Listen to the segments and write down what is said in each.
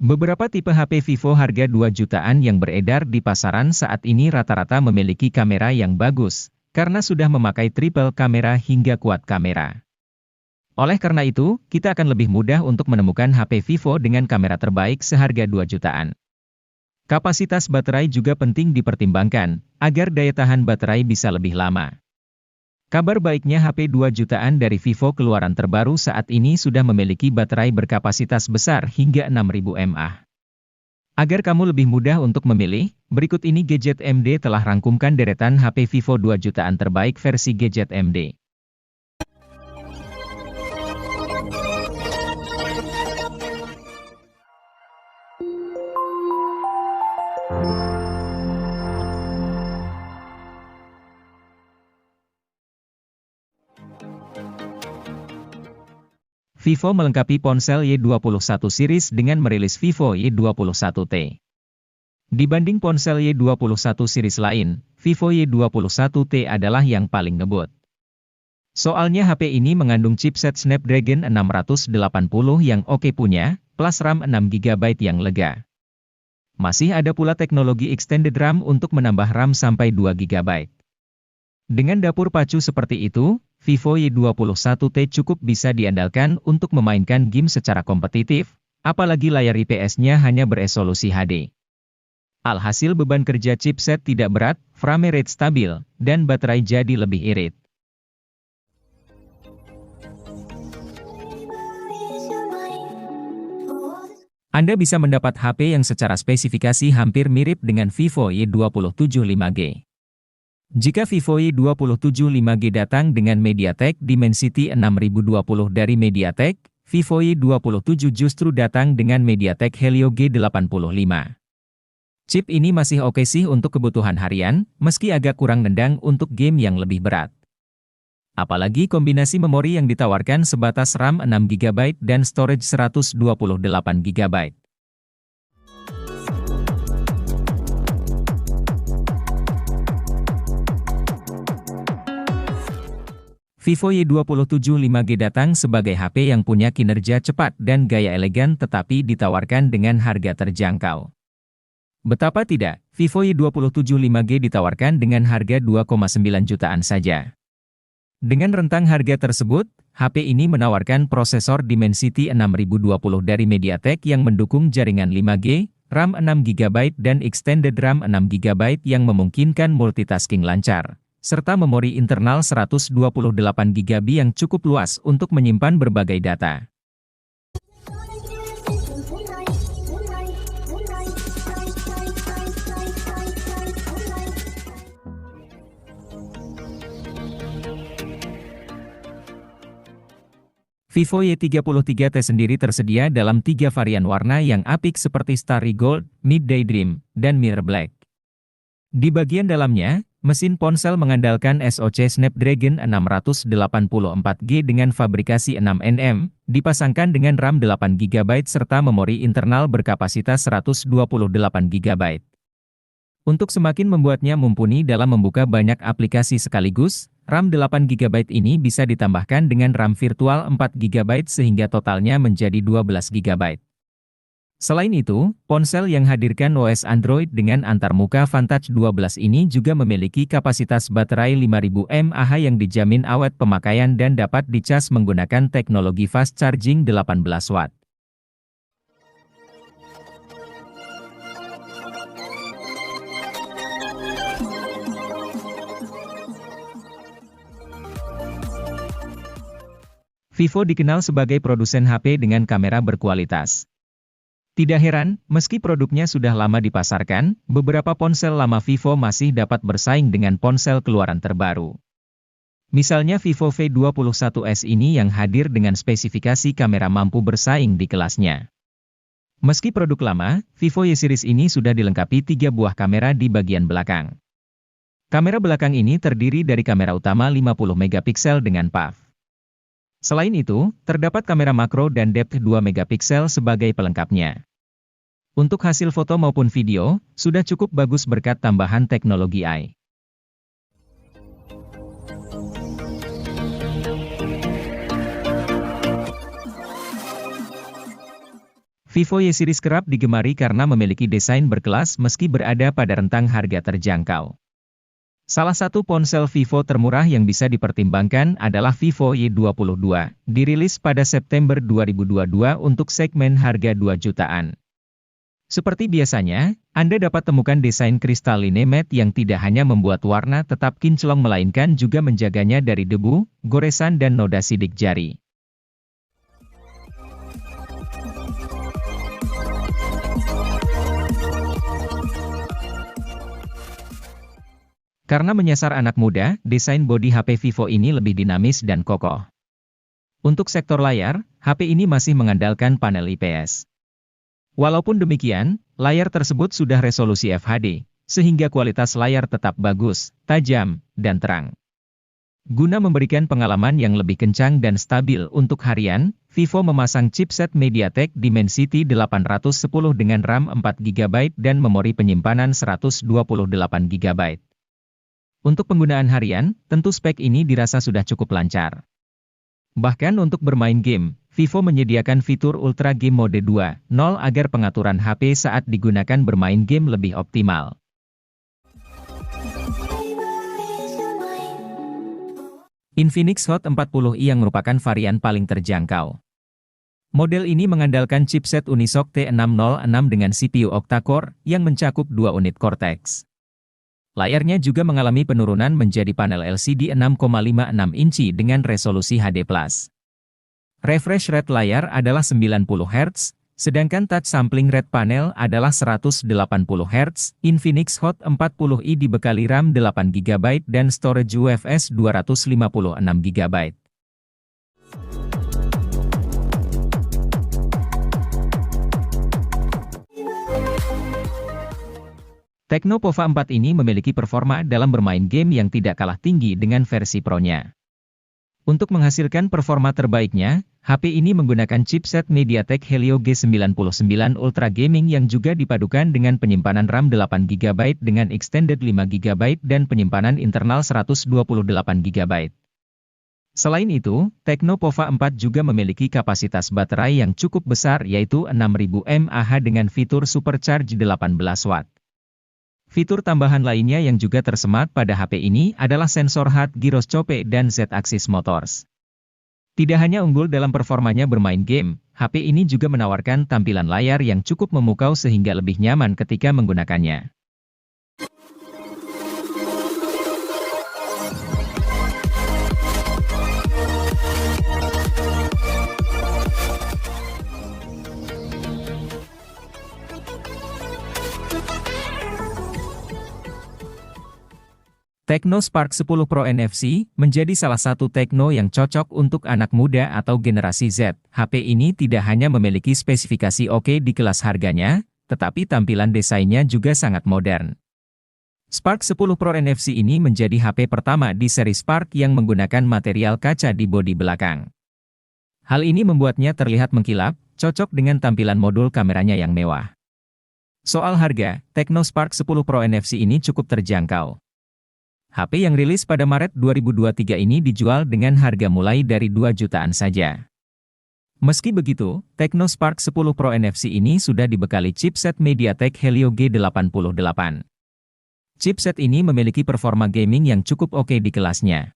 Beberapa tipe HP Vivo harga 2 jutaan yang beredar di pasaran saat ini rata-rata memiliki kamera yang bagus, karena sudah memakai triple kamera hingga quad kamera. Oleh karena itu, kita akan lebih mudah untuk menemukan HP Vivo dengan kamera terbaik seharga 2 jutaan. Kapasitas baterai juga penting dipertimbangkan, agar daya tahan baterai bisa lebih lama. Kabar baiknya HP 2 jutaan dari Vivo keluaran terbaru saat ini sudah memiliki baterai berkapasitas besar hingga 6000 mAh. Agar kamu lebih mudah untuk memilih, berikut ini Gadget MD telah rangkumkan deretan HP Vivo 2 jutaan terbaik versi Gadget MD. Vivo melengkapi ponsel Y21 series dengan merilis Vivo Y21T. Dibanding ponsel Y21 series lain, Vivo Y21T adalah yang paling ngebut. Soalnya HP ini mengandung chipset Snapdragon 680 yang oke punya, plus RAM 6GB yang lega. Masih ada pula teknologi extended RAM untuk menambah RAM sampai 2GB. Dengan dapur pacu seperti itu, Vivo Y21T cukup bisa diandalkan untuk memainkan game secara kompetitif, apalagi layar IPS-nya hanya beresolusi HD. Alhasil beban kerja chipset tidak berat, frame rate stabil, dan baterai jadi lebih irit. Anda bisa mendapat HP yang secara spesifikasi hampir mirip dengan Vivo Y27 5G. Jika Vivo Y27 5G datang dengan MediaTek Dimensity 6020 dari MediaTek, Vivo Y27 justru datang dengan MediaTek Helio G85. Chip ini masih oke sih untuk kebutuhan harian, meski agak kurang nendang untuk game yang lebih berat. Apalagi kombinasi memori yang ditawarkan sebatas RAM 6GB dan storage 128GB. Vivo Y27 5G datang sebagai HP yang punya kinerja cepat dan gaya elegan tetapi ditawarkan dengan harga terjangkau. Betapa tidak, Vivo Y27 5G ditawarkan dengan harga 2,9 jutaan saja. Dengan rentang harga tersebut, HP ini menawarkan prosesor Dimensity 6020 dari MediaTek yang mendukung jaringan 5G, RAM 6GB dan extended RAM 6GB yang memungkinkan multitasking lancar, serta memori internal 128GB yang cukup luas untuk menyimpan berbagai data. Vivo Y33T sendiri tersedia dalam 3 varian warna yang apik seperti Starry Gold, Midday Dream, dan Mirror Black. Di bagian dalamnya, mesin ponsel mengandalkan SoC Snapdragon 684G dengan fabrikasi 6nm, dipasangkan dengan RAM 8GB serta memori internal berkapasitas 128GB. Untuk semakin membuatnya mumpuni dalam membuka banyak aplikasi sekaligus, RAM 8GB ini bisa ditambahkan dengan RAM virtual 4GB sehingga totalnya menjadi 12GB. Selain itu, ponsel yang hadirkan OS Android dengan antarmuka Vantage 12 ini juga memiliki kapasitas baterai 5000 mAh yang dijamin awet pemakaian dan dapat dicas menggunakan teknologi fast charging 18 watt. Vivo dikenal sebagai produsen HP dengan kamera berkualitas. Tidak heran, meski produknya sudah lama dipasarkan, beberapa ponsel lama Vivo masih dapat bersaing dengan ponsel keluaran terbaru. Misalnya Vivo V21s ini yang hadir dengan spesifikasi kamera mampu bersaing di kelasnya. Meski produk lama, Vivo Y series ini sudah dilengkapi 3 buah kamera di bagian belakang. Kamera belakang ini terdiri dari kamera utama 50MP dengan PAF. Selain itu, terdapat kamera makro dan depth 2MP sebagai pelengkapnya. Untuk hasil foto maupun video, sudah cukup bagus berkat tambahan teknologi AI. Vivo Y series kerap digemari karena memiliki desain berkelas meski berada pada rentang harga terjangkau. Salah satu ponsel Vivo termurah yang bisa dipertimbangkan adalah Vivo Y22, dirilis pada September 2022 untuk segmen harga 2 jutaan. Seperti biasanya, Anda dapat temukan desain kristalline matte yang tidak hanya membuat warna tetap kinclong melainkan juga menjaganya dari debu, goresan dan noda sidik jari. Karena menyasar anak muda, desain bodi HP Vivo ini lebih dinamis dan kokoh. Untuk sektor layar, HP ini masih mengandalkan panel IPS. Walaupun demikian, layar tersebut sudah resolusi FHD, sehingga kualitas layar tetap bagus, tajam, dan terang. Guna memberikan pengalaman yang lebih kencang dan stabil untuk harian, Vivo memasang chipset MediaTek Dimensity 810 dengan RAM 4GB dan memori penyimpanan 128GB. Untuk penggunaan harian, tentu spek ini dirasa sudah cukup lancar. Bahkan untuk bermain game, Vivo menyediakan fitur Ultra Game Mode 2.0 agar pengaturan HP saat digunakan bermain game lebih optimal. Infinix Hot 40i yang merupakan varian paling terjangkau. Model ini mengandalkan chipset Unisoc T606 dengan CPU octa-core yang mencakup 2 unit Cortex. Layarnya juga mengalami penurunan menjadi panel LCD 6,56 inci dengan resolusi HD+. Refresh rate layar adalah 90 Hz, sedangkan touch sampling rate panel adalah 180 Hz. Infinix Hot 40i dibekali RAM 8GB dan storage UFS 256GB. Tecno Pova 4 ini memiliki performa dalam bermain game yang tidak kalah tinggi dengan versi Pro-nya. Untuk menghasilkan performa terbaiknya, HP ini menggunakan chipset MediaTek Helio G99 Ultra Gaming yang juga dipadukan dengan penyimpanan RAM 8GB dengan extended 5GB dan penyimpanan internal 128GB. Selain itu, Tecno Pova 4 juga memiliki kapasitas baterai yang cukup besar yaitu 6000 mAh dengan fitur Supercharge 18 Watt. Fitur tambahan lainnya yang juga tersemat pada HP ini adalah sensor hard gyroscope dan Z-axis motors. Tidak hanya unggul dalam performanya bermain game, HP ini juga menawarkan tampilan layar yang cukup memukau sehingga lebih nyaman ketika menggunakannya. Tecno Spark 10 Pro NFC menjadi salah satu Tecno yang cocok untuk anak muda atau generasi Z. HP ini tidak hanya memiliki spesifikasi oke di kelas harganya, tetapi tampilan desainnya juga sangat modern. Spark 10 Pro NFC ini menjadi HP pertama di seri Spark yang menggunakan material kaca di bodi belakang. Hal ini membuatnya terlihat mengkilap, cocok dengan tampilan modul kameranya yang mewah. Soal harga, Tecno Spark 10 Pro NFC ini cukup terjangkau. HP yang rilis pada Maret 2023 ini dijual dengan harga mulai dari 2 jutaan saja. Meski begitu, Tecno Spark 10 Pro NFC ini sudah dibekali chipset MediaTek Helio G88. Chipset ini memiliki performa gaming yang cukup oke di kelasnya.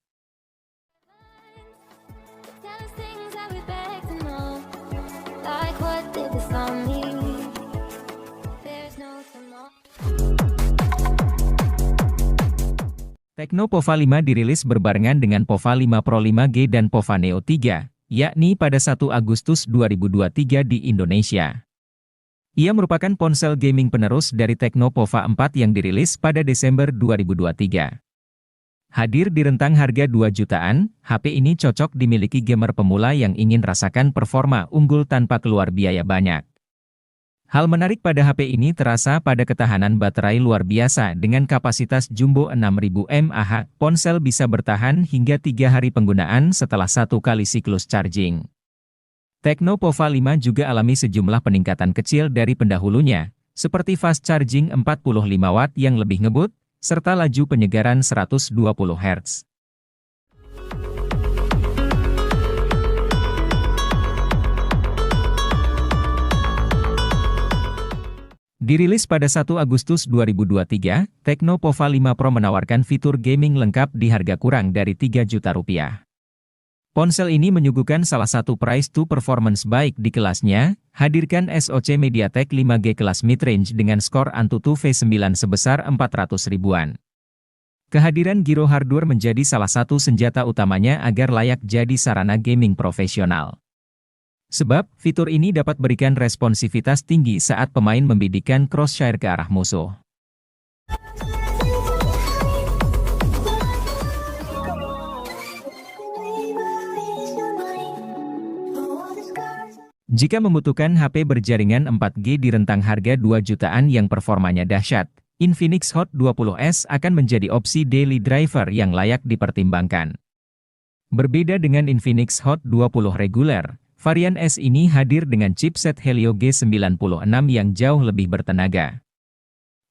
Tecno Pova 5 dirilis berbarengan dengan Pova 5 Pro 5G dan Pova Neo 3, yakni pada 1 Agustus 2023 di Indonesia. Ia merupakan ponsel gaming penerus dari Tecno Pova 4 yang dirilis pada Desember 2023. Hadir di rentang harga 2 jutaan, HP ini cocok dimiliki gamer pemula yang ingin rasakan performa unggul tanpa keluar biaya banyak. Hal menarik pada HP ini terasa pada ketahanan baterai luar biasa dengan kapasitas jumbo 6000 mAh. Ponsel bisa bertahan hingga 3 hari penggunaan setelah 1 kali siklus charging. Tecno Pova 5 juga alami sejumlah peningkatan kecil dari pendahulunya, seperti fast charging 45 Watt yang lebih ngebut, serta laju penyegaran 120 Hz. Dirilis pada 1 Agustus 2023, Tecno Pova 5 Pro menawarkan fitur gaming lengkap di harga kurang dari 3 juta rupiah. Ponsel ini menyuguhkan salah satu price to performance baik di kelasnya, hadirkan SoC MediaTek 5G kelas mid-range dengan skor Antutu V9 sebesar 400 ribuan. Kehadiran Giro Hardware menjadi salah satu senjata utamanya agar layak jadi sarana gaming profesional. Sebab, fitur ini dapat berikan responsivitas tinggi saat pemain membidikkan crosshair ke arah musuh. Jika membutuhkan HP berjaringan 4G di rentang harga 2 jutaan yang performanya dahsyat, Infinix Hot 20S akan menjadi opsi daily driver yang layak dipertimbangkan. Berbeda dengan Infinix Hot 20 reguler, varian S ini hadir dengan chipset Helio G96 yang jauh lebih bertenaga.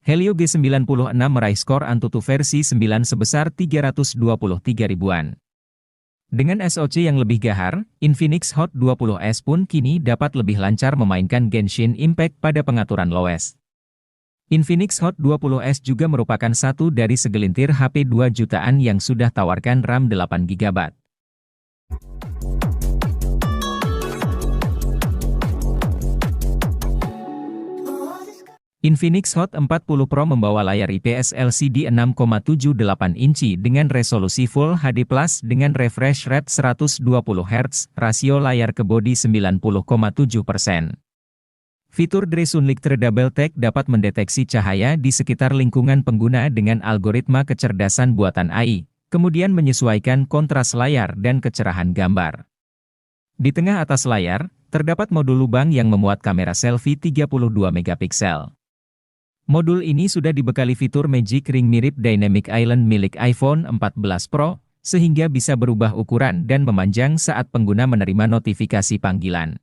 Helio G96 meraih skor Antutu versi 9 sebesar 323 ribuan. Dengan SoC yang lebih gahar, Infinix Hot 20S pun kini dapat lebih lancar memainkan Genshin Impact pada pengaturan lowes. Infinix Hot 20S juga merupakan satu dari segelintir HP 2 jutaan yang sudah tawarkan RAM 8GB. Infinix Hot 40 Pro membawa layar IPS LCD 6,78 inci dengan resolusi Full HD+ dengan refresh rate 120 Hz, rasio layar ke bodi 90,7%. Fitur Dray Sunlight Double Take dapat mendeteksi cahaya di sekitar lingkungan pengguna dengan algoritma kecerdasan buatan AI, kemudian menyesuaikan kontras layar dan kecerahan gambar. Di tengah atas layar, terdapat modul lubang yang memuat kamera selfie 32 megapiksel. Modul ini sudah dibekali fitur Magic Ring mirip Dynamic Island milik iPhone 14 Pro, sehingga bisa berubah ukuran dan memanjang saat pengguna menerima notifikasi panggilan.